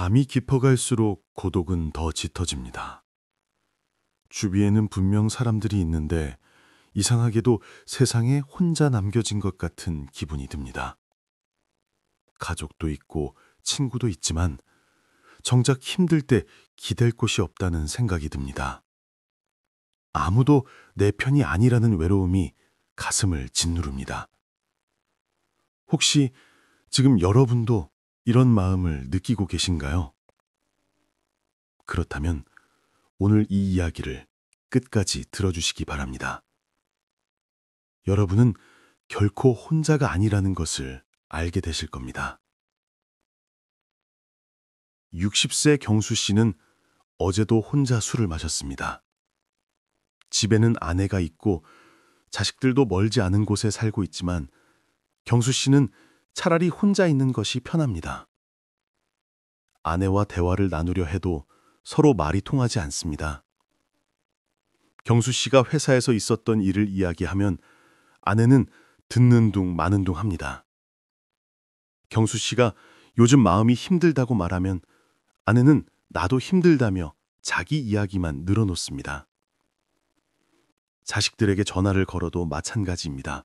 밤이 깊어갈수록 고독은 더 짙어집니다. 주위에는 분명 사람들이 있는데 이상하게도 세상에 혼자 남겨진 것 같은 기분이 듭니다. 가족도 있고 친구도 있지만 정작 힘들 때 기댈 곳이 없다는 생각이 듭니다. 아무도 내 편이 아니라는 외로움이 가슴을 짓누릅니다. 혹시 지금 여러분도 이런 마음을 느끼고 계신가요? 그렇다면 오늘 이 이야기를 끝까지 들어주시기 바랍니다. 여러분은 결코 혼자가 아니라는 것을 알게 되실 겁니다. 60세 경수 씨는 어제도 혼자 술을 마셨습니다. 집에는 아내가 있고 자식들도 멀지 않은 곳에 살고 있지만 경수 씨는 차라리 혼자 있는 것이 편합니다. 아내와 대화를 나누려 해도 서로 말이 통하지 않습니다. 경수 씨가 회사에서 있었던 일을 이야기하면 아내는 듣는 둥 마는 둥 합니다. 경수 씨가 요즘 마음이 힘들다고 말하면 아내는 나도 힘들다며 자기 이야기만 늘어놓습니다. 자식들에게 전화를 걸어도 마찬가지입니다.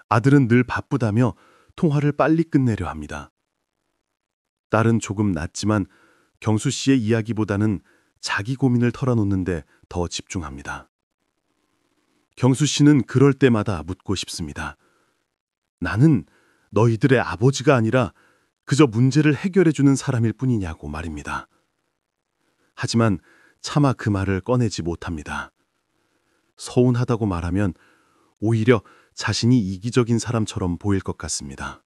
아들은 늘 바쁘다며 통화를 빨리 끝내려 합니다. 딸은 조금 낫지만 경수 씨의 이야기보다는 자기 고민을 털어놓는데 더 집중합니다. 경수 씨는 그럴 때마다 묻고 싶습니다. 나는 너희들의 아버지가 아니라 그저 문제를 해결해주는 사람일 뿐이냐고 말입니다. 하지만 차마 그 말을 꺼내지 못합니다. 서운하다고 말하면 오히려 자신이 이기적인 사람처럼 보일 것 같습니다.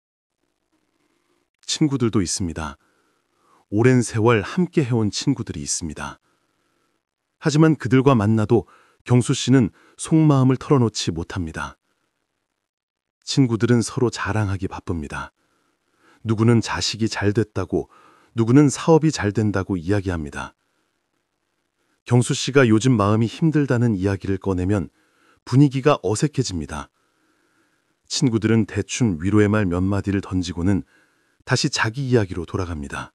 친구들도 있습니다. 오랜 세월 함께 해온 친구들이 있습니다. 하지만 그들과 만나도 경수 씨는 속마음을 털어놓지 못합니다. 친구들은 서로 자랑하기 바쁩니다. 누구는 자식이 잘 됐다고, 누구는 사업이 잘 된다고 이야기합니다. 경수 씨가 요즘 마음이 힘들다는 이야기를 꺼내면 분위기가 어색해집니다. 친구들은 대충 위로의 말 몇 마디를 던지고는 다시 자기 이야기로 돌아갑니다.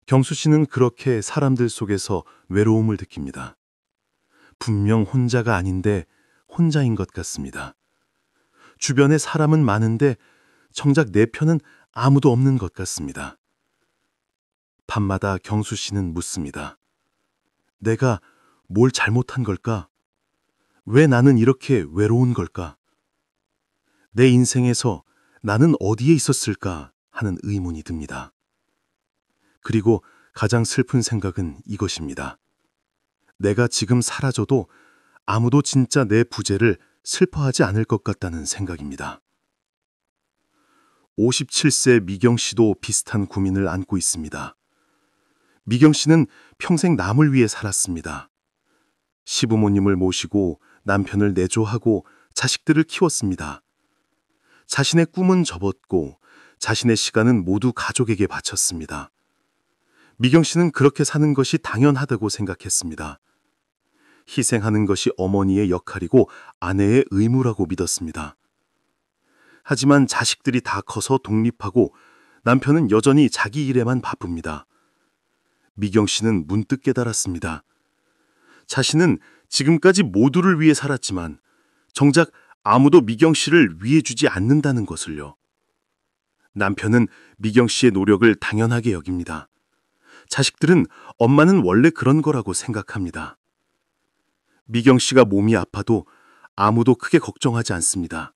경수 씨는 그렇게 사람들 속에서 외로움을 느낍니다. 분명 혼자가 아닌데 혼자인 것 같습니다. 주변에 사람은 많은데 정작 내 편은 아무도 없는 것 같습니다. 밤마다 경수 씨는 묻습니다. 내가 뭘 잘못한 걸까? 왜 나는 이렇게 외로운 걸까? 내 인생에서 나는 어디에 있었을까 하는 의문이 듭니다. 그리고 가장 슬픈 생각은 이것입니다. 내가 지금 사라져도 아무도 진짜 내 부재를 슬퍼하지 않을 것 같다는 생각입니다. 57세 미경 씨도 비슷한 고민을 안고 있습니다. 미경 씨는 평생 남을 위해 살았습니다. 시부모님을 모시고 남편을 내조하고 자식들을 키웠습니다. 자신의 꿈은 접었고 자신의 시간은 모두 가족에게 바쳤습니다. 미경 씨는 그렇게 사는 것이 당연하다고 생각했습니다. 희생하는 것이 어머니의 역할이고 아내의 의무라고 믿었습니다. 하지만 자식들이 다 커서 독립하고 남편은 여전히 자기 일에만 바쁩니다. 미경 씨는 문득 깨달았습니다. 자신은 지금까지 모두를 위해 살았지만 정작 아무도 미경 씨를 위해주지 않는다는 것을요. 남편은 미경 씨의 노력을 당연하게 여깁니다. 자식들은 엄마는 원래 그런 거라고 생각합니다. 미경 씨가 몸이 아파도 아무도 크게 걱정하지 않습니다.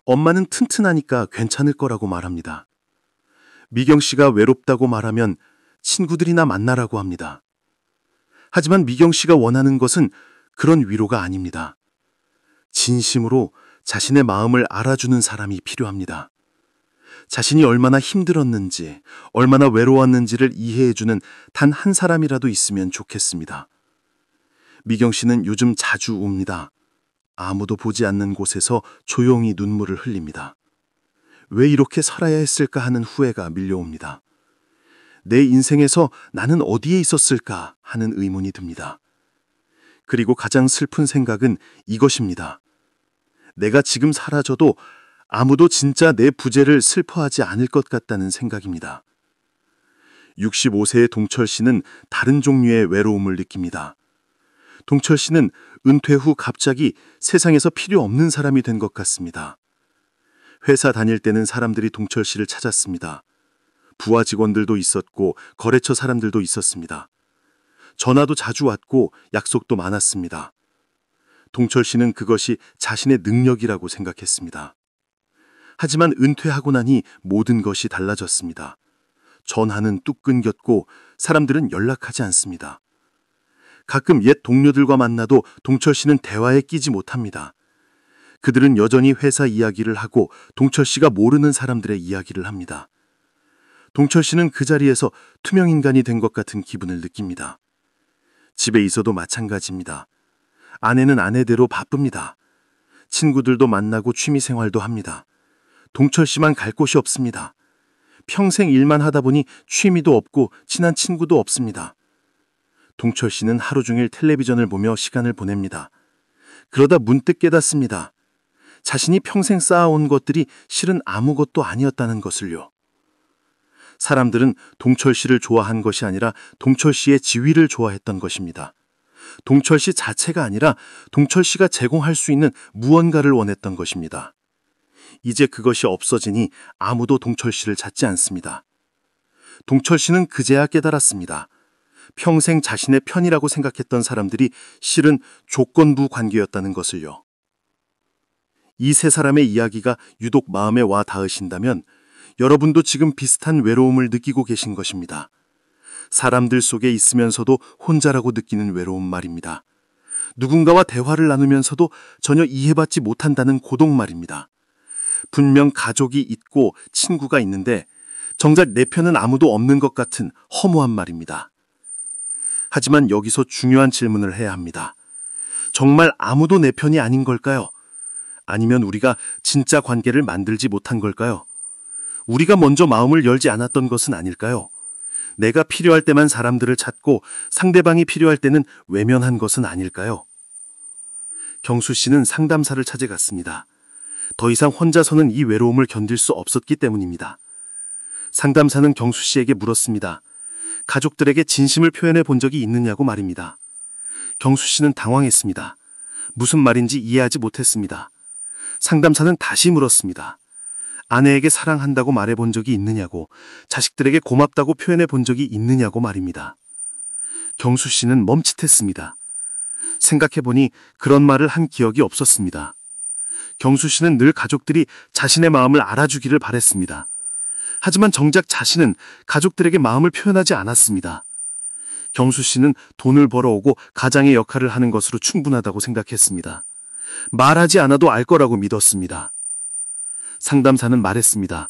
엄마는 튼튼하니까 괜찮을 거라고 말합니다. 미경 씨가 외롭다고 말하면 친구들이나 만나라고 합니다. 하지만 미경 씨가 원하는 것은 그런 위로가 아닙니다. 진심으로 자신의 마음을 알아주는 사람이 필요합니다. 자신이 얼마나 힘들었는지, 얼마나 외로웠는지를 이해해주는 단 한 사람이라도 있으면 좋겠습니다. 미경 씨는 요즘 자주 웁니다. 아무도 보지 않는 곳에서 조용히 눈물을 흘립니다. 왜 이렇게 살아야 했을까 하는 후회가 밀려옵니다. 내 인생에서 나는 어디에 있었을까 하는 의문이 듭니다. 그리고 가장 슬픈 생각은 이것입니다. 내가 지금 사라져도 아무도 진짜 내 부재를 슬퍼하지 않을 것 같다는 생각입니다. 65세의 동철 씨는 다른 종류의 외로움을 느낍니다. 동철 씨는 은퇴 후 갑자기 세상에서 필요 없는 사람이 된 것 같습니다. 회사 다닐 때는 사람들이 동철 씨를 찾았습니다. 부하 직원들도 있었고 거래처 사람들도 있었습니다. 전화도 자주 왔고 약속도 많았습니다. 동철 씨는 그것이 자신의 능력이라고 생각했습니다. 하지만 은퇴하고 나니 모든 것이 달라졌습니다. 전화는 뚝 끊겼고 사람들은 연락하지 않습니다. 가끔 옛 동료들과 만나도 동철 씨는 대화에 끼지 못합니다. 그들은 여전히 회사 이야기를 하고 동철 씨가 모르는 사람들의 이야기를 합니다. 동철 씨는 그 자리에서 투명 인간이 된 것 같은 기분을 느낍니다. 집에 있어도 마찬가지입니다. 아내는 아내대로 바쁩니다. 친구들도 만나고 취미 생활도 합니다. 동철 씨만 갈 곳이 없습니다. 평생 일만 하다 보니 취미도 없고 친한 친구도 없습니다. 동철 씨는 하루 종일 텔레비전을 보며 시간을 보냅니다. 그러다 문득 깨닫습니다. 자신이 평생 쌓아온 것들이 실은 아무것도 아니었다는 것을요. 사람들은 동철 씨를 좋아한 것이 아니라 동철 씨의 지위를 좋아했던 것입니다. 동철 씨 자체가 아니라 동철 씨가 제공할 수 있는 무언가를 원했던 것입니다. 이제 그것이 없어지니 아무도 동철 씨를 찾지 않습니다. 동철 씨는 그제야 깨달았습니다. 평생 자신의 편이라고 생각했던 사람들이 실은 조건부 관계였다는 것을요. 이 세 사람의 이야기가 유독 마음에 와 닿으신다면 여러분도 지금 비슷한 외로움을 느끼고 계신 것입니다. 사람들 속에 있으면서도 혼자라고 느끼는 외로움 말입니다. 누군가와 대화를 나누면서도 전혀 이해받지 못한다는 고독 말입니다. 분명 가족이 있고 친구가 있는데 정작 내 편은 아무도 없는 것 같은 허무한 말입니다. 하지만 여기서 중요한 질문을 해야 합니다. 정말 아무도 내 편이 아닌 걸까요? 아니면 우리가 진짜 관계를 만들지 못한 걸까요? 우리가 먼저 마음을 열지 않았던 것은 아닐까요? 내가 필요할 때만 사람들을 찾고 상대방이 필요할 때는 외면한 것은 아닐까요? 경수 씨는 상담사를 찾아갔습니다. 더 이상 혼자서는 이 외로움을 견딜 수 없었기 때문입니다. 상담사는 경수 씨에게 물었습니다. 가족들에게 진심을 표현해 본 적이 있느냐고 말입니다. 경수 씨는 당황했습니다. 무슨 말인지 이해하지 못했습니다. 상담사는 다시 물었습니다. 아내에게 사랑한다고 말해 본 적이 있느냐고, 자식들에게 고맙다고 표현해 본 적이 있느냐고 말입니다. 경수 씨는 멈칫했습니다. 생각해보니 그런 말을 한 기억이 없었습니다. 경수 씨는 늘 가족들이 자신의 마음을 알아주기를 바랬습니다. 하지만 정작 자신은 가족들에게 마음을 표현하지 않았습니다. 경수 씨는 돈을 벌어오고 가장의 역할을 하는 것으로 충분하다고 생각했습니다. 말하지 않아도 알 거라고 믿었습니다. 상담사는 말했습니다.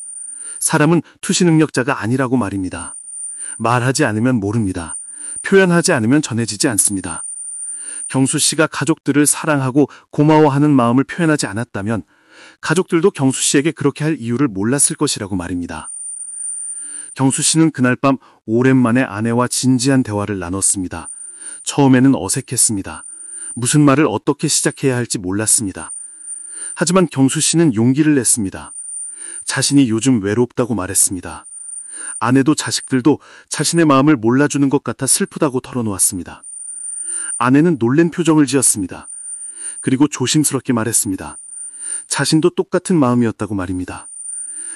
사람은 투시 능력자가 아니라고 말입니다. 말하지 않으면 모릅니다. 표현하지 않으면 전해지지 않습니다. 경수 씨가 가족들을 사랑하고 고마워하는 마음을 표현하지 않았다면 가족들도 경수 씨에게 그렇게 할 이유를 몰랐을 것이라고 말입니다. 경수 씨는 그날 밤 오랜만에 아내와 진지한 대화를 나눴습니다. 처음에는 어색했습니다. 무슨 말을 어떻게 시작해야 할지 몰랐습니다. 하지만 경수 씨는 용기를 냈습니다. 자신이 요즘 외롭다고 말했습니다. 아내도 자식들도 자신의 마음을 몰라주는 것 같아 슬프다고 털어놓았습니다. 아내는 놀란 표정을 지었습니다. 그리고 조심스럽게 말했습니다. 자신도 똑같은 마음이었다고 말입니다.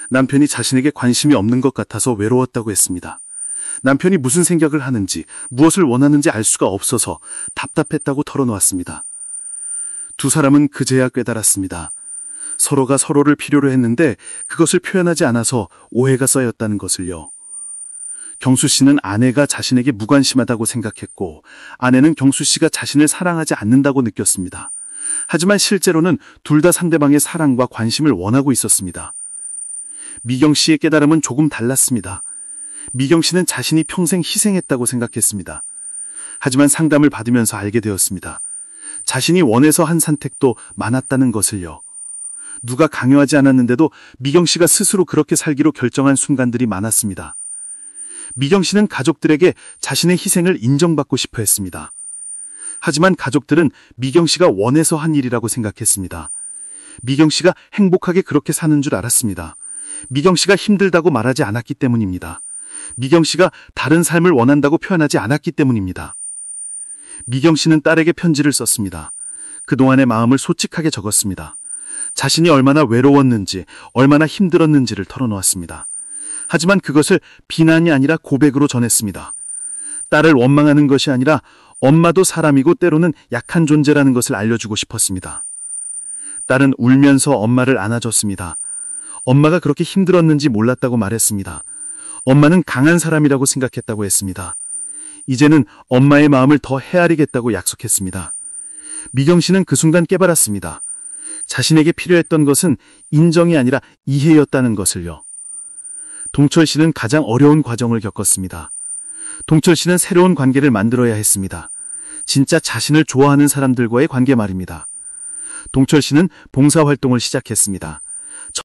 남편이 자신에게 관심이 없는 것 같아서 외로웠다고 했습니다. 남편이 무슨 생각을 하는지, 무엇을 원하는지 알 수가 없어서 답답했다고 털어놓았습니다. 두 사람은 그제야 깨달았습니다. 서로가 서로를 필요로 했는데 그것을 표현하지 않아서 오해가 쌓였다는 것을요. 경수 씨는 아내가 자신에게 무관심하다고 생각했고 아내는 경수 씨가 자신을 사랑하지 않는다고 느꼈습니다. 하지만 실제로는 둘 다 상대방의 사랑과 관심을 원하고 있었습니다. 미경 씨의 깨달음은 조금 달랐습니다. 미경 씨는 자신이 평생 희생했다고 생각했습니다. 하지만 상담을 받으면서 알게 되었습니다. 자신이 원해서 한 선택도 많았다는 것을요. 누가 강요하지 않았는데도 미경 씨가 스스로 그렇게 살기로 결정한 순간들이 많았습니다. 미경 씨는 가족들에게 자신의 희생을 인정받고 싶어 했습니다. 하지만 가족들은 미경 씨가 원해서 한 일이라고 생각했습니다. 미경 씨가 행복하게 그렇게 사는 줄 알았습니다. 미경 씨가 힘들다고 말하지 않았기 때문입니다. 미경 씨가 다른 삶을 원한다고 표현하지 않았기 때문입니다. 미경 씨는 딸에게 편지를 썼습니다. 그동안의 마음을 솔직하게 적었습니다. 자신이 얼마나 외로웠는지, 얼마나 힘들었는지를 털어놓았습니다. 하지만 그것을 비난이 아니라 고백으로 전했습니다. 딸을 원망하는 것이 아니라 엄마도 사람이고 때로는 약한 존재라는 것을 알려주고 싶었습니다. 딸은 울면서 엄마를 안아줬습니다. 엄마가 그렇게 힘들었는지 몰랐다고 말했습니다. 엄마는 강한 사람이라고 생각했다고 했습니다. 이제는 엄마의 마음을 더 헤아리겠다고 약속했습니다. 미경 씨는 그 순간 깨달았습니다. 자신에게 필요했던 것은 인정이 아니라 이해였다는 것을요. 동철 씨는 가장 어려운 과정을 겪었습니다. 동철 씨는 새로운 관계를 만들어야 했습니다. 진짜 자신을 좋아하는 사람들과의 관계 말입니다. 동철 씨는 봉사활동을 시작했습니다.